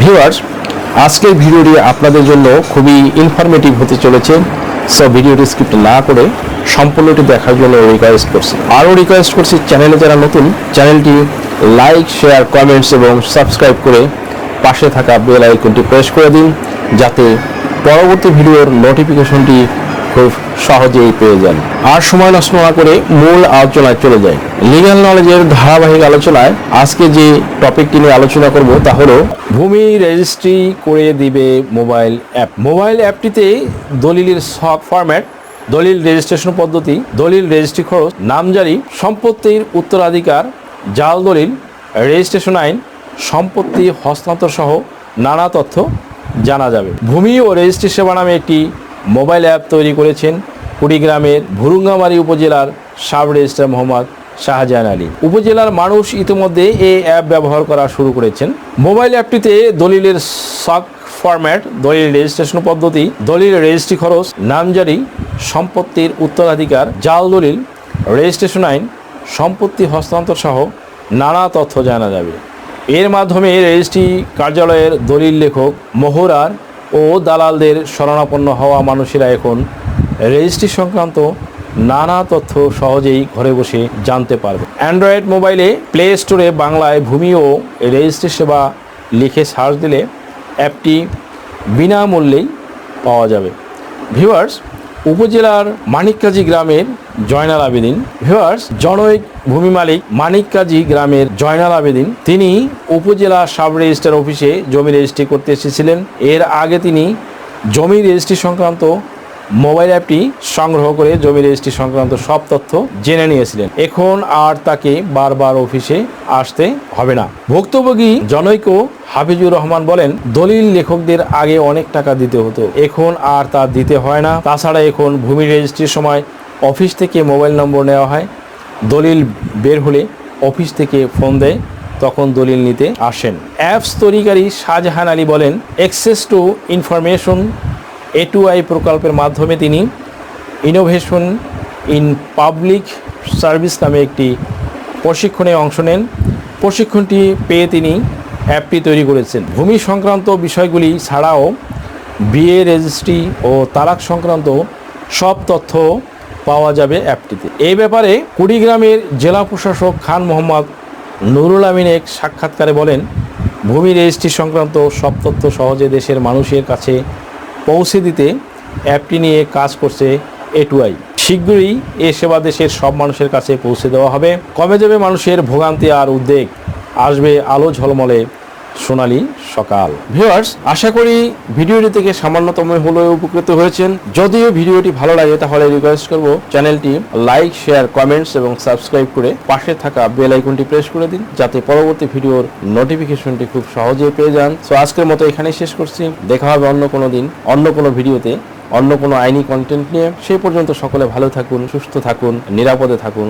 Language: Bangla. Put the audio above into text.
ভিউয়ার্স, আজকের ভিডিওটি আপনাদের জন্য খুবই ইনফরমেটিভ হতে চলেছে। সো ভিডিওটি স্কিপ না করে সম্পূর্ণটি দেখার জন্য রিকোয়েস্ট করছি চ্যানেলে যারা নতুন, চ্যানেলটি লাইক, শেয়ার, কমেন্টস এবং সাবস্ক্রাইব করে পাশে থাকা বেল আইকনটি প্রেস করে দিন, যাতে পরবর্তী ভিডিওর নোটিফিকেশনটি খুব সহজেই পেয়ে যান। আর সময় নষ্ট না করে মূল আলোচনায় চলে যাই। লিগ্যাল নলেজের ধারাবাহিক আলোচনায় আজকে যে টপিকটি নিয়ে আলোচনা করব তা হলো ভূমি রেজিস্ট্রি করে দিবে মোবাইল অ্যাপ। মোবাইল অ্যাপটিতে দলিলের সব ফরম্যাট, দলিল রেজিস্ট্রেশন পদ্ধতি, দলিল রেজিস্ট্রি খরচ, নামজারি, সম্পত্তির উত্তরাধিকার, জাল দলিল, রেজিস্ট্রেশন আইন, সম্পত্তি হস্তান্তর সহ নানা তথ্য জানা যাবে। ভূমি ও রেজিস্ট্রি সেবা নামে একটি মোবাইল অ্যাপ তৈরি করেছেন কুড়িগ্রামের ভুরুঙ্গামারী উপজেলার সাব রেজিস্ট্রার মোহাম্মদ শাহজাহান আলী। উপজেলার মানুষ ইতিমধ্যে এই অ্যাপ ব্যবহার করা শুরু করেছেন। মোবাইল অ্যাপটিতে দলিলের সক ফরম্যাট, দলিল রেজিস্ট্রেশন পদ্ধতি, দলিল রেজিস্ট্রি খরচ, নামজারি, সম্পত্তির উত্তরাধিকার, জাল দলিল, রেজিস্ট্রেশন আইন, সম্পত্তি হস্তান্তর সহ নানা তথ্য জানা যাবে। এর মাধ্যমে রেজিস্ট্রি কার্যালয়ের দলিল লেখক, মোহরার ও দালালদের শরণাপন্ন হওয়া মানুষেরা এখন রেজিস্ট্রি সংক্রান্ত নানা তথ্য সহজেই ঘরে বসে জানতে পারবে। অ্যান্ড্রয়েড মোবাইলে প্লে স্টোরে বাংলায় ভূমি ও রেজিস্ট্রি সেবা লিখে সার্চ দিলে অ্যাপটি বিনামূল্যেই পাওয়া যাবে। ভিউয়ার্স, উপজেলার মানিককাজি গ্রামের জয়নাল আবেদিন, জনৈক ভূমি মালিক মানিককাজি গ্রামের জয়নাল আবেদিন, তিনি উপজেলা সাব রেজিস্ট্রার অফিসে জমি রেজিস্ট্রি করতে এসেছিলেন। এর আগে তিনি জমি রেজিস্ট্রি সংক্রান্ত মোবাইল অ্যাপটি সংগ্রহ করে জমি রেজিস্ট্রি সংক্রান্ত সব তথ্য জেনে নিয়েছিলেন। এখন আর তাকে বারবার অফিসে আসতে হবে না। ভুক্তভোগী জনৈক হাফিজুর রহমান বলেন, দলিল লেখকদের আগে অনেক টাকা দিতে হতো, এখন আর তা দিতে হয় না। তাছাড়া এখন ভূমি রেজিস্ট্রির সময় অফিস থেকে মোবাইল নম্বর নেওয়া হয়, দলিল বের হলে অফিস থেকে ফোন দেয়, তখন দলিল নিতে আসেন। অ্যাপস তৈরিকারী শাহজাহান আলী বলেন, অ্যাক্সেস টু ইনফরমেশন A2I প্রকল্পের মাধ্যমে তিনি ইনোভেশন ইন পাবলিক সার্ভিস নামে একটি প্রশিক্ষণে অংশ নেন। প্রশিক্ষণটি পেয়ে তিনি অ্যাপটি তৈরি করেছেন। ভূমি সংক্রান্ত বিষয়গুলি ছাড়াও বিয়ে, রেজিস্ট্রি ও তালাক সংক্রান্ত সব তথ্য পাওয়া যাবে অ্যাপটিতে। এই ব্যাপারে কুড়িগ্রামের জেলা প্রশাসক খান মোহাম্মদ নুরুল আমিন এক সাক্ষাৎকারে বলেন, ভূমি রেজিস্ট্রি সংক্রান্ত সব তথ্য সহজে দেশের মানুষের কাছে পৌঁছে দিতে অ্যাপটি নিয়ে কাজ করছে A2I। শীঘ্রই এ সেবা দেশের সব মানুষের কাছে পৌঁছে দেওয়া হবে। কমে যাবে মানুষের ভোগান্তি আর উদ্বেগ, আসবে আলো ঝলমলে সোনালী সকাল। ভিউয়ার্স, আশা করি ভিডিওটি থেকে সামান্যতম হলেও উপকৃত হয়েছেন। যদিও ভিডিওটি ভালো লাগে তাহলে রিকোয়েস্ট করব চ্যানেলটি লাইক, শেয়ার, কমেন্টস এবং সাবস্ক্রাইব করে পাশে থাকা বেল আইকনটি প্রেস করে দিন, যাতে পরবর্তী ভিডিওর নোটিফিকেশনটি খুব সহজেই পেয়ে যান। সো আজকের মতো এখানেই শেষ করছি। দেখা হবে অন্য কোনো দিন, অন্য কোনো ভিডিওতে, অন্য কোনো আইনি কন্টেন্ট নিয়ে। সেই পর্যন্ত সকলে ভালো থাকুন, সুস্থ থাকুন, নিরাপদে থাকুন।